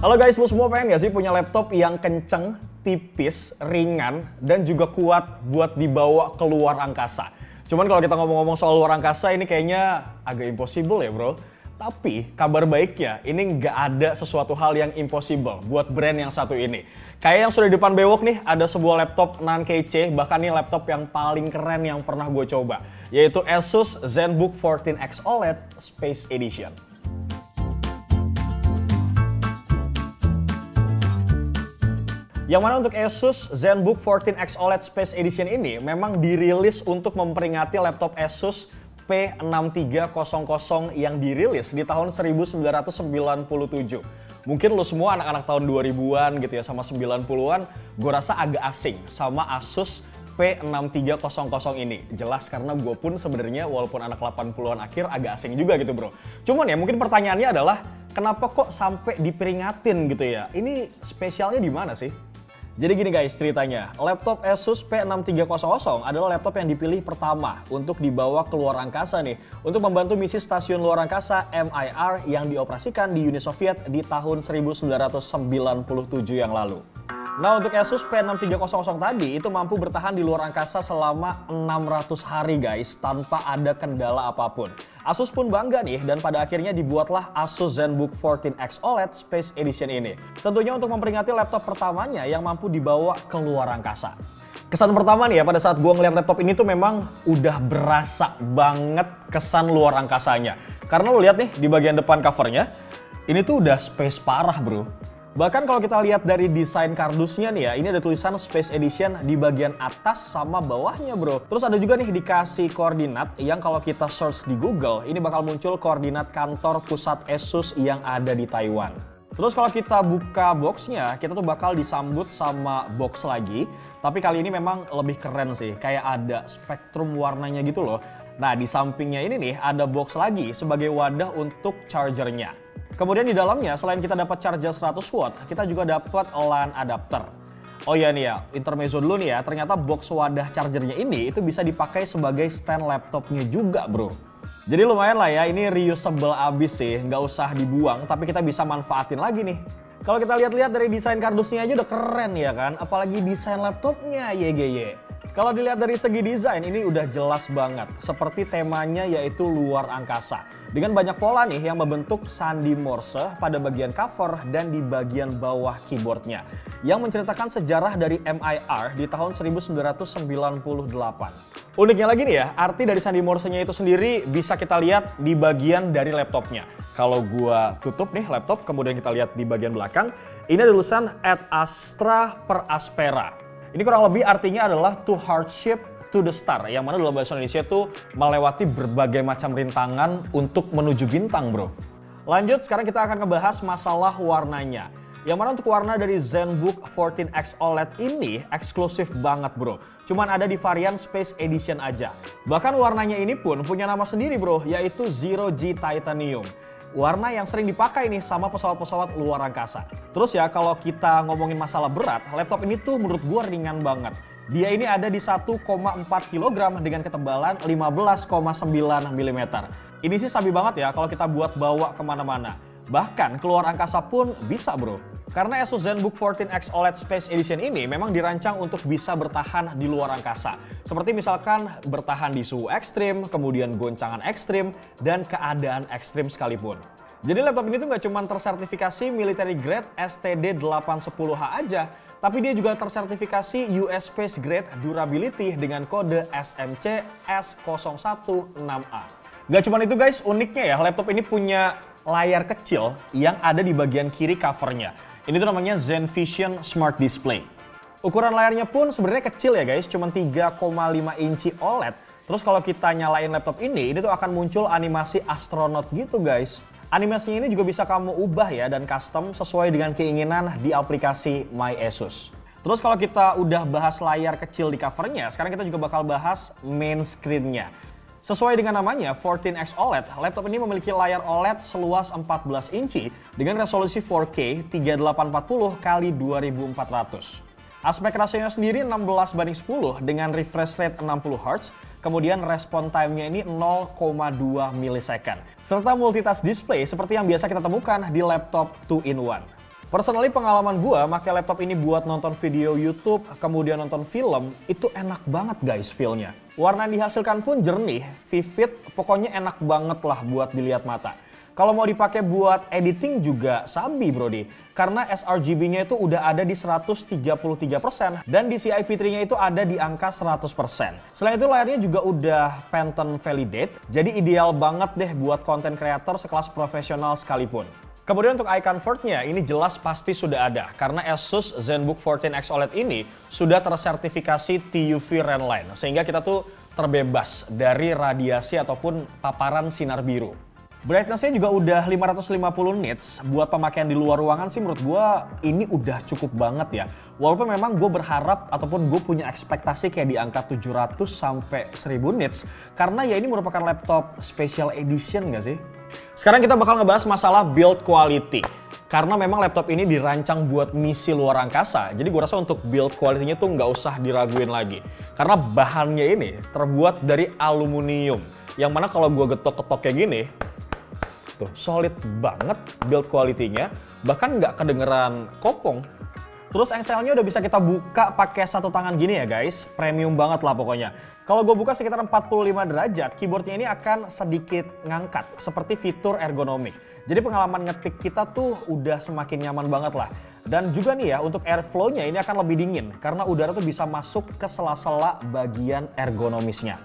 Halo guys, lu semua pengen gak sih punya laptop yang kenceng, tipis, ringan, dan juga kuat buat dibawa keluar angkasa? Cuman kalau kita ngomong-ngomong soal luar angkasa ini kayaknya agak impossible ya bro. Tapi kabar baiknya ini nggak ada sesuatu hal yang impossible buat brand yang satu ini. Kayak yang sudah di depan bewok nih, ada sebuah laptop nan kece, bahkan ini laptop yang paling keren yang pernah gue coba. Yaitu Asus ZenBook 14X OLED Space Edition. Yang mana untuk Asus ZenBook 14X OLED Space Edition ini memang dirilis untuk memperingati laptop Asus P6300 yang dirilis di tahun 1997. Mungkin lo semua anak-anak tahun 2000-an gitu ya sama 90-an, gue rasa agak asing sama Asus P6300 ini. Jelas karena gue pun sebenarnya walaupun anak 80-an akhir agak asing juga gitu bro. Cuman ya mungkin pertanyaannya adalah kenapa kok sampai diperingatin gitu ya? Ini spesialnya di mana sih? Jadi gini guys ceritanya, laptop Asus P6300 adalah laptop yang dipilih pertama untuk dibawa ke luar angkasa nih, untuk membantu misi stasiun luar angkasa MIR yang dioperasikan di Uni Soviet di tahun 1997 yang lalu. Nah untuk Asus P6300 tadi itu mampu bertahan di luar angkasa selama 600 hari guys tanpa ada kendala apapun. Asus pun bangga nih dan pada akhirnya dibuatlah Asus ZenBook 14X OLED Space Edition ini. Tentunya untuk memperingati laptop pertamanya yang mampu dibawa ke luar angkasa. Kesan pertama nih ya pada saat gue ngeliat laptop ini tuh memang udah berasa banget kesan luar angkasanya. Karena lo lihat nih di bagian depan covernya, ini tuh udah space parah bro. Bahkan kalau kita lihat dari desain kardusnya nih ya, ini ada tulisan Space Edition di bagian atas sama bawahnya bro. Terus ada juga nih dikasih koordinat yang kalau kita search di Google, ini bakal muncul koordinat kantor pusat Asus yang ada di Taiwan. Terus kalau kita buka boxnya, kita tuh bakal disambut sama box lagi. Tapi kali ini memang lebih keren sih, kayak ada spektrum warnanya gitu loh. Nah di sampingnya ini nih ada box lagi sebagai wadah untuk chargernya. Kemudian di dalamnya selain kita dapat charger 100 watt, kita juga dapat LAN adapter. Oh iya nih ya, intermezzo dulu nih ya, ternyata box wadah chargernya ini itu bisa dipakai sebagai stand laptopnya juga bro. Jadi lumayan lah ya, ini reusable abis sih, nggak usah dibuang, tapi kita bisa manfaatin lagi nih. Kalau kita lihat-lihat dari desain kardusnya aja udah keren ya kan, apalagi desain laptopnya YGY. Kalau dilihat dari segi desain ini udah jelas banget, seperti temanya yaitu luar angkasa. Dengan banyak pola nih yang membentuk sandi Morse pada bagian cover dan di bagian bawah keyboardnya. Yang menceritakan sejarah dari MIR di tahun 1998. Uniknya lagi nih ya, arti dari sandi Morse-nya itu sendiri bisa kita lihat di bagian dari laptopnya. Kalau gua tutup nih laptop, kemudian kita lihat di bagian belakang, ini ada tulisan Ad Astra per Aspera. Ini kurang lebih artinya adalah to hardship to the star, yang mana dalam bahasa Indonesia itu melewati berbagai macam rintangan untuk menuju bintang bro. Lanjut, sekarang kita akan ngebahas masalah warnanya. Yang mana untuk warna dari ZenBook 14X OLED ini eksklusif banget bro. Cuman ada di varian Space Edition aja. Bahkan warnanya ini pun punya nama sendiri bro, yaitu Zero G Titanium. Warna yang sering dipakai nih sama pesawat-pesawat luar angkasa. Terus ya kalau kita ngomongin masalah berat, laptop ini tuh menurut gua ringan banget. Dia ini ada di 1,4 kg dengan ketebalan 15,9 mm. Ini sih sabi banget ya kalau kita buat bawa kemana-mana. Bahkan keluar angkasa pun bisa bro. Karena Asus ZenBook 14X OLED Space Edition ini memang dirancang untuk bisa bertahan di luar angkasa. Seperti misalkan bertahan di suhu ekstrim, kemudian goncangan ekstrim, dan keadaan ekstrim sekalipun. Jadi laptop ini tuh nggak cuma tersertifikasi military grade STD810H aja, tapi dia juga tersertifikasi US Space Grade Durability dengan kode SMC S016A. Gak cuma itu guys, uniknya ya laptop ini punya layar kecil yang ada di bagian kiri covernya. Ini tuh namanya ZenVision Smart Display. Ukuran layarnya pun sebenarnya kecil ya guys, cuma 3,5 inci OLED. Terus kalau kita nyalain laptop ini tuh akan muncul animasi astronot gitu guys. Animasinya ini juga bisa kamu ubah ya dan custom sesuai dengan keinginan di aplikasi My Asus. Terus kalau kita udah bahas layar kecil di covernya, sekarang kita juga bakal bahas main screen-nya. Sesuai dengan namanya 14X OLED, laptop ini memiliki layar OLED seluas 14 inci dengan resolusi 4K 3840 x 2400. Aspek rasionya sendiri 16:10 dengan refresh rate 60 Hz, kemudian respon time-nya ini 0,2 milisecond. Serta multitask display seperti yang biasa kita temukan di laptop 2-in-1. Personally pengalaman gua pakai laptop ini buat nonton video YouTube, kemudian nonton film, itu enak banget guys feel-nya. Warna yang dihasilkan pun jernih, vivid, pokoknya enak banget lah buat dilihat mata. Kalau mau dipakai buat editing juga sabi brodi, karena sRGB-nya itu udah ada di 133% dan DCI P3-nya itu ada di angka 100%. Selain itu layarnya juga udah Pantone Validate, jadi ideal banget deh buat content creator sekelas profesional sekalipun. Kemudian untuk eye comfort-nya ini jelas pasti sudah ada karena Asus ZenBook 14X OLED ini sudah tersertifikasi TUV Renline sehingga kita tuh terbebas dari radiasi ataupun paparan sinar biru. Brightness-nya juga udah 550 nits. Buat pemakaian di luar ruangan sih menurut gue ini udah cukup banget ya. Walaupun memang gue berharap ataupun gue punya ekspektasi kayak di angka 700 sampai 1000 nits. Karena ya ini merupakan laptop special edition gak sih? Sekarang kita bakal ngebahas masalah build quality. Karena memang laptop ini dirancang buat misi luar angkasa. Jadi gue rasa untuk build quality-nya tuh nggak usah diraguin lagi. Karena bahannya ini terbuat dari aluminium. Yang mana kalau gue getok-getok kayak gini, tuh solid banget build quality-nya. Bahkan nggak kedengeran kopong. Terus engselnya udah bisa kita buka pakai satu tangan gini ya guys. Premium banget lah pokoknya. Kalau gue buka sekitar 45 derajat, keyboardnya ini akan sedikit ngangkat, seperti fitur ergonomik. Jadi pengalaman ngetik kita tuh udah semakin nyaman banget lah. Dan juga nih ya, untuk airflow-nya ini akan lebih dingin, karena udara tuh bisa masuk ke sela-sela bagian ergonomisnya.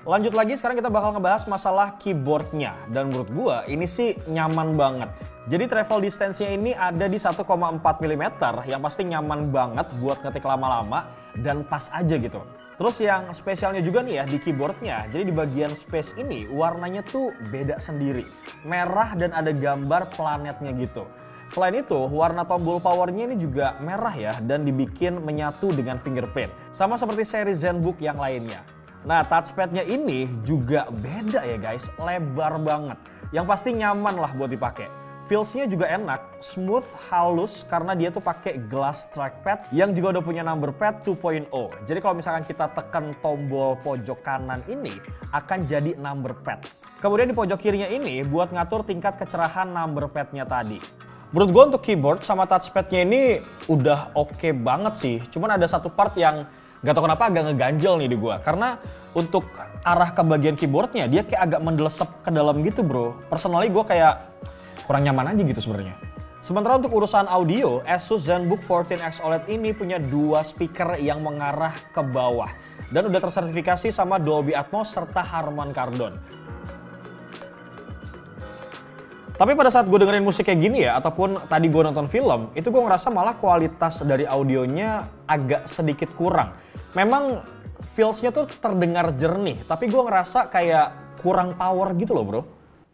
Lanjut lagi, sekarang kita bakal ngebahas masalah keyboardnya. Dan menurut gue ini sih nyaman banget. Jadi travel distance-nya ini ada di 1,4 mm, yang pasti nyaman banget buat ngetik lama-lama dan pas aja gitu. Terus yang spesialnya juga nih ya di keyboardnya, jadi di bagian space ini warnanya tuh beda sendiri. Merah dan ada gambar planetnya gitu. Selain itu, warna tombol powernya ini juga merah ya dan dibikin menyatu dengan fingerprint. Sama seperti seri ZenBook yang lainnya. Nah, touchpadnya ini juga beda ya guys, lebar banget. Yang pasti nyaman lah buat dipakai. Feels-nya juga enak, smooth, halus karena dia tuh pakai glass trackpad yang juga udah punya number pad 2.0. Jadi kalau misalkan kita tekan tombol pojok kanan ini akan jadi number pad. Kemudian di pojok kirinya ini buat ngatur tingkat kecerahan number pad-nya tadi. Menurut gue untuk keyboard sama touchpad-nya ini udah oke banget sih. Cuman ada satu part yang gak tau kenapa agak ngeganjel nih di gue. Karena untuk arah ke bagian keyboardnya dia kayak agak mendelesep ke dalam gitu bro. Personally gue kayak kurang nyaman aja gitu sebenarnya. Sementara untuk urusan audio, Asus ZenBook 14X OLED ini punya dua speaker yang mengarah ke bawah dan udah tersertifikasi sama Dolby Atmos serta Harman Kardon. Tapi pada saat gue dengerin musik kayak gini ya, ataupun tadi gue nonton film, itu gue ngerasa malah kualitas dari audionya agak sedikit kurang. Memang feels-nya tuh terdengar jernih, tapi gue ngerasa kayak kurang power gitu loh bro.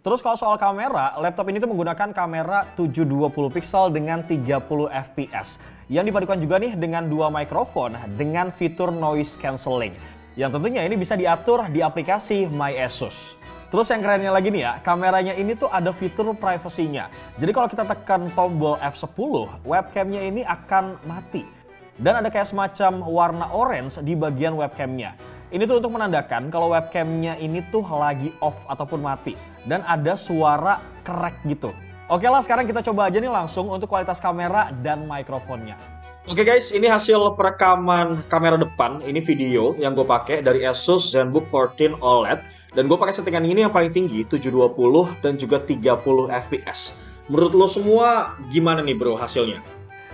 Terus kalau soal kamera, laptop ini tuh menggunakan kamera 720 pixel dengan 30 fps. Yang dipadukan juga nih dengan dua mikrofon dengan fitur noise cancelling. Yang tentunya ini bisa diatur di aplikasi My Asus. Terus yang kerennya lagi nih ya, kameranya ini tuh ada fitur privacy-nya. Jadi kalau kita tekan tombol F10, webcamnya ini akan mati. Dan ada kayak semacam warna orange di bagian webcamnya. Ini tuh untuk menandakan kalau webcamnya ini tuh lagi off ataupun mati. Dan ada suara crack gitu. Oke lah, sekarang kita coba aja nih langsung untuk kualitas kamera dan mikrofonnya. Oke guys, ini hasil perekaman kamera depan. Ini video yang gue pakai dari Asus ZenBook 14 OLED. Dan gue pakai settingan ini yang paling tinggi, 720 dan juga 30 fps. Menurut lo semua gimana nih bro hasilnya?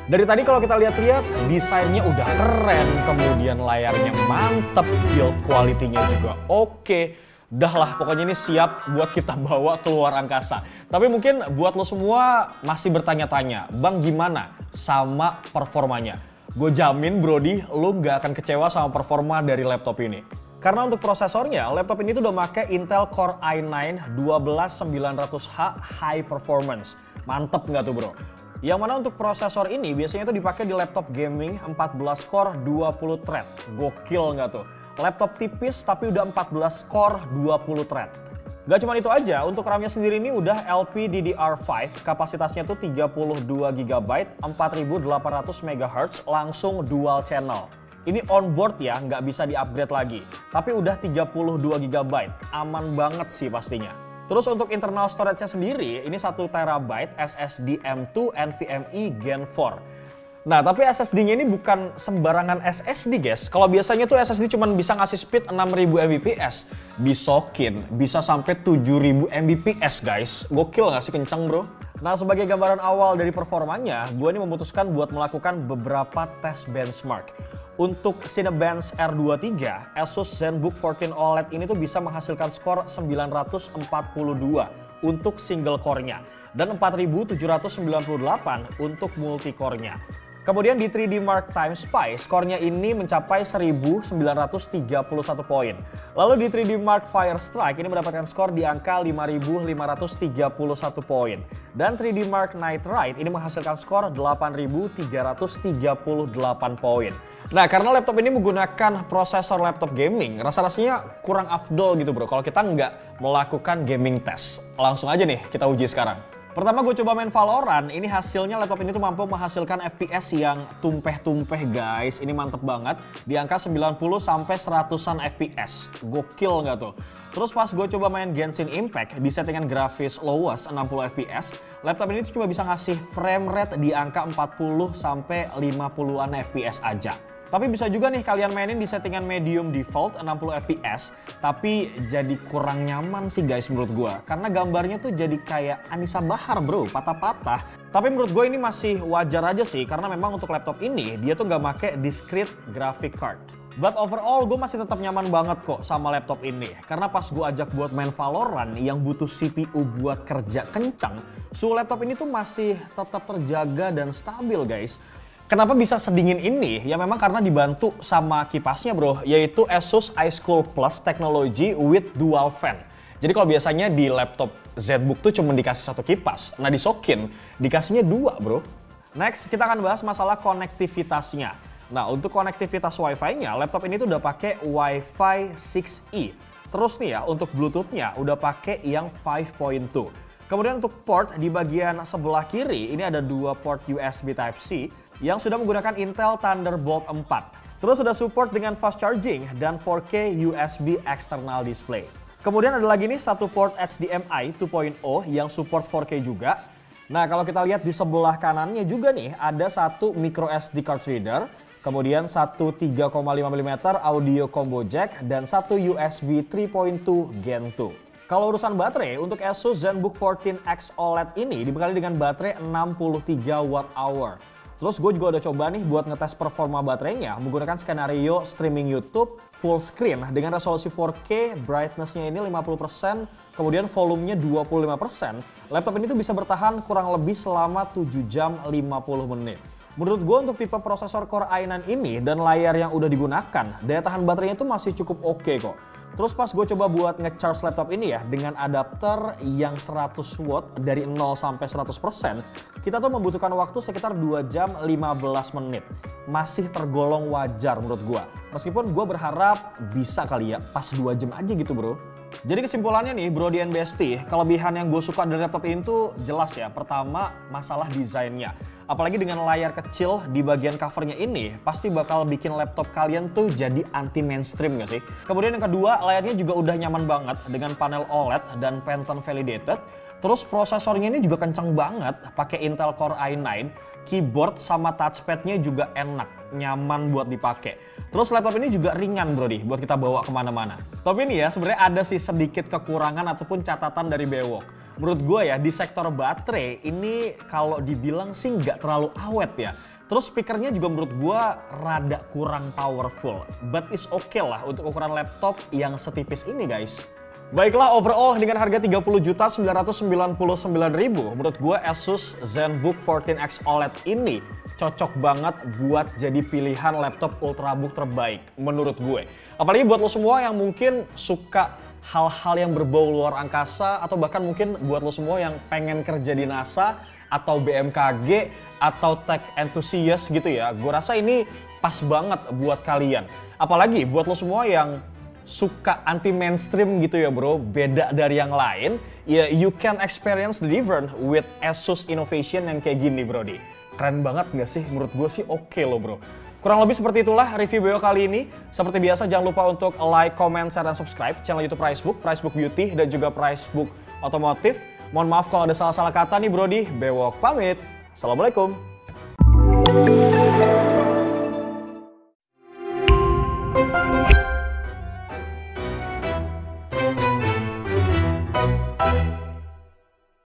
Dari tadi kalau kita lihat-lihat, desainnya udah keren, kemudian layarnya mantep, build quality-nya juga oke. Dah lah, pokoknya ini siap buat kita bawa keluar angkasa. Tapi mungkin buat lo semua masih bertanya-tanya, Bang gimana sama performanya? Gue jamin Brody, lo nggak akan kecewa sama performa dari laptop ini. Karena untuk prosesornya, laptop ini tuh udah pakai Intel Core i9 12900H High Performance. Mantep nggak tuh bro? Yang mana untuk prosesor ini biasanya itu dipakai di laptop gaming 14 core 20 thread. Gokil nggak tuh? Laptop tipis tapi udah 14 core 20 thread. Gak cuma itu aja, untuk RAM-nya sendiri ini udah LPDDR5, kapasitasnya tuh 32 GB, 4800 MHz, langsung dual channel. Ini onboard ya, nggak bisa di-upgrade lagi. Tapi udah 32 GB, aman banget sih pastinya. Terus untuk internal storage-nya sendiri, ini 1 TB SSD M2 NVMe Gen 4. Nah, tapi SSD-nya ini bukan sembarangan SSD, guys. Kalau biasanya tuh SSD cuma bisa ngasih speed 6000 Mbps. Disokin bisa sampai 7000 Mbps, guys. Gokil nggak sih, kenceng, bro? Nah, sebagai gambaran awal dari performanya, gue ini memutuskan buat melakukan beberapa tes benchmark. Untuk Cinebench R23, Asus ZenBook 14 OLED ini tuh bisa menghasilkan skor 942 untuk single core-nya dan 4798 untuk multi-core-nya. Kemudian di 3D Mark Time Spy, skornya ini mencapai 1931 poin. Lalu di 3D Mark Fire Strike ini mendapatkan skor di angka 5531 poin. Dan 3D Mark Night Ride ini menghasilkan skor 8338 poin. Nah, karena laptop ini menggunakan prosesor laptop gaming, rasa-rasanya kurang afdol gitu bro kalau kita nggak melakukan gaming test. Langsung aja nih kita uji sekarang. Pertama gue coba main Valorant, ini hasilnya laptop ini tuh mampu menghasilkan FPS yang tumpeh-tumpeh guys. Ini mantep banget, di angka 90 sampai 100-an FPS. Gokil nggak tuh? Terus pas gue coba main Genshin Impact di settingan grafis lowest 60 FPS, laptop ini tuh cuma bisa ngasih frame rate di angka 40 sampai 50-an FPS aja. Tapi bisa juga nih kalian mainin di settingan medium default 60 fps, tapi jadi kurang nyaman sih guys menurut gue. Karena gambarnya tuh jadi kayak Anissa Bahar bro, patah-patah. Tapi menurut gue ini masih wajar aja sih, karena memang untuk laptop ini dia tuh nggak make discrete graphic card. But overall gue masih tetap nyaman banget kok sama laptop ini. Karena pas gue ajak buat main Valorant yang butuh CPU buat kerja kencang, suhu laptop ini tuh masih tetap terjaga dan stabil guys. Kenapa bisa sedingin ini? Ya memang karena dibantu sama kipasnya bro, yaitu Asus iCool Plus Technology with Dual Fan. Jadi kalau biasanya di laptop ZBook tuh cuma dikasih 1 kipas, nah di Sokin dikasihnya 2 bro. Next kita akan bahas masalah konektivitasnya. Nah untuk konektivitas Wi-Fi-nya, laptop ini tuh udah pakai Wi-Fi 6E. Terus nih ya untuk Bluetooth-nya udah pakai yang 5.2. Kemudian untuk port di bagian sebelah kiri ini ada 2 port USB Type-C yang sudah menggunakan Intel Thunderbolt 4. Terus sudah support dengan fast charging dan 4K USB external display. Kemudian ada lagi nih 1 port HDMI 2.0 yang support 4K juga. Nah kalau kita lihat di sebelah kanannya juga nih ada 1 micro SD card reader, kemudian 1 3,5 mm audio combo jack dan 1 USB 3.2 Gen 2. Kalau urusan baterai, untuk Asus ZenBook 14X OLED ini dibekali dengan baterai 63 Wh. Terus gue juga udah coba nih buat ngetes performa baterainya menggunakan skenario streaming YouTube full screen dengan resolusi 4K, brightness-nya ini 50%, kemudian volumenya 25%. Laptop ini tuh bisa bertahan kurang lebih selama 7 jam 50 menit. Menurut gue untuk tipe prosesor Core i9 ini dan layar yang udah digunakan, daya tahan baterainya tuh masih cukup oke kok. Terus pas gue coba buat nge-charge laptop ini ya dengan adapter yang 100 watt dari 0 sampai 100%, kita tuh membutuhkan waktu sekitar 2 jam 15 menit. Masih tergolong wajar menurut gue. Meskipun gue berharap bisa kali ya pas 2 jam aja gitu bro. Jadi kesimpulannya nih bro di Besti, kelebihan yang gue suka dari laptop ini tuh jelas ya. Pertama masalah desainnya. Apalagi dengan layar kecil di bagian covernya ini, pasti bakal bikin laptop kalian tuh jadi anti mainstream gak sih? Kemudian yang kedua, layarnya juga udah nyaman banget dengan panel OLED dan Pantone validated. Terus prosesornya ini juga kencang banget, pakai Intel Core i9. Keyboard sama touchpadnya juga enak, nyaman buat dipakai. Terus laptop ini juga ringan bro nih, buat kita bawa kemana-mana. Tapi ini ya sebenarnya ada sih sedikit kekurangan ataupun catatan dari Bewok. Menurut gue ya di sektor baterai ini kalau dibilang sih nggak terlalu awet ya. Terus speakernya juga menurut gue rada kurang powerful. But it's okay lah untuk ukuran laptop yang setipis ini guys. Baiklah overall dengan harga 30.999.000 menurut gue Asus ZenBook 14X OLED ini cocok banget buat jadi pilihan laptop ultrabook terbaik menurut gue. Apalagi buat lo semua yang mungkin suka hal-hal yang berbau luar angkasa atau bahkan mungkin buat lo semua yang pengen kerja di NASA atau BMKG atau tech enthusiast gitu ya. Gue rasa ini pas banget buat kalian. Apalagi buat lo semua yang suka anti mainstream gitu ya bro, beda dari yang lain, ya you can experience the different with Asus innovation yang kayak gini bro di. Keren banget gak sih? Menurut gue sih oke loh bro. Kurang lebih seperti itulah review Bewok kali ini. Seperti biasa jangan lupa untuk like, comment, share, dan subscribe channel YouTube Pricebook, Pricebook Beauty, dan juga Pricebook otomotif. Mohon maaf kalau ada salah-salah kata nih Brody. Bewok pamit. Assalamualaikum.